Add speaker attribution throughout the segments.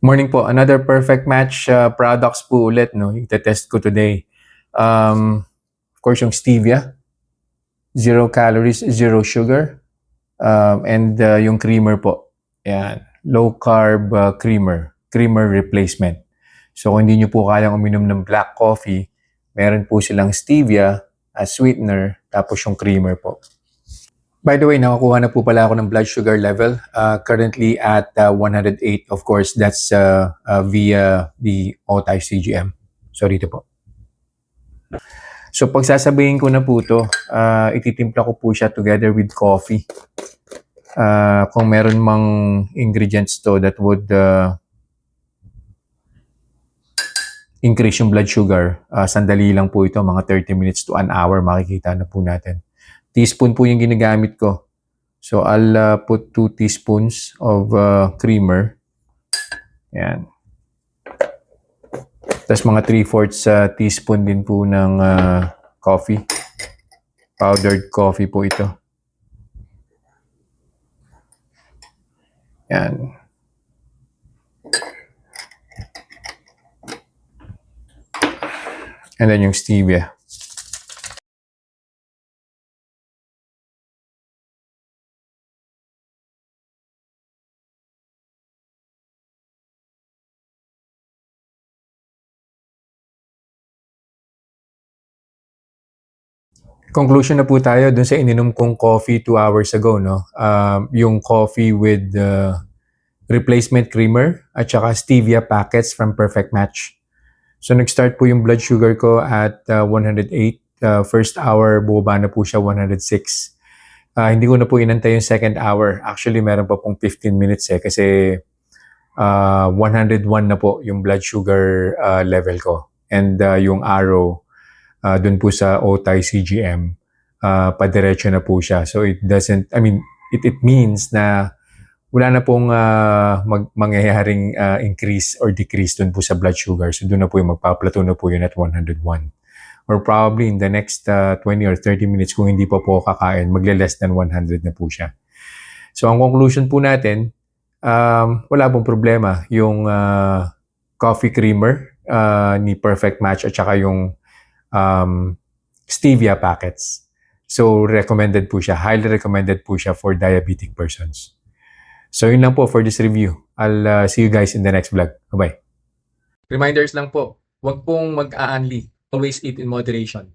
Speaker 1: Morning po. Another perfect match products po ulit, no? Yung test ko today. Of course, yung stevia, 0 calories, 0 sugar, and yung creamer po. Yan, low carb creamer replacement. So kung hindi nyo po kayang uminom ng black coffee, meron po silang stevia as sweetener, tapos yung creamer po. By the way, nakakuha na po pala ako ng blood sugar level. Currently at 108. Of course, that's via the OTI CGM. So dito po. So pagsasabihin ko na po ito, ititimpla ko po siya together with coffee. Kung meron mang ingredients to that would increase yung blood sugar, sandali lang po ito, mga 30 minutes to an hour, makikita na po natin. Teaspoon po yung ginagamit ko. So, I'll put 2 teaspoons of creamer. Yan. Tapos mga 3/4 teaspoon din po ng coffee. Powdered coffee po ito. Yan. And then yung stevia. Conclusion na po tayo dun sa ininom kong coffee 2 hours ago, no? Yung coffee with replacement creamer at saka stevia packets from Perfect Match. So nag-start po yung blood sugar ko at 108. First hour, bumaba na po siya 106. Hindi ko na po inantay yung second hour. Actually, meron pa pong 15 minutes kasi 101 na po yung blood sugar level ko. And yung arrow dun po sa OTI CGM, padiretso na po siya. So it means na wala na pong mangyayaring increase or decrease dun po sa blood sugar. So dun na po yung magpa-plateau na po yun at 101. Or probably in the next 20 or 30 minutes, kung hindi pa po kakain, magle-less than 100 na po siya. So ang conclusion po natin, wala pong problema. Yung coffee creamer ni Perfect Match at saka yung stevia packets. So recommended po siya. Highly recommended po siya for diabetic persons. So yun lang po for this review. I'll see you guys in the next vlog. Bye-bye. Reminders lang po, huwag pong mag-aanli. Always eat in moderation.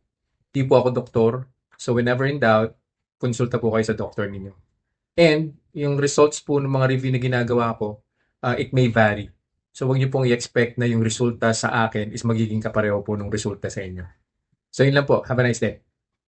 Speaker 1: Di po ako doktor, so whenever in doubt, konsulta po kayo sa doktor ninyo. And yung results po ng mga review na ginagawa ko, it may vary. So huwag niyo pong i-expect na yung resulta sa akin is magiging kapareho po ng resulta sa inyo. So yun lang po. Have a nice day.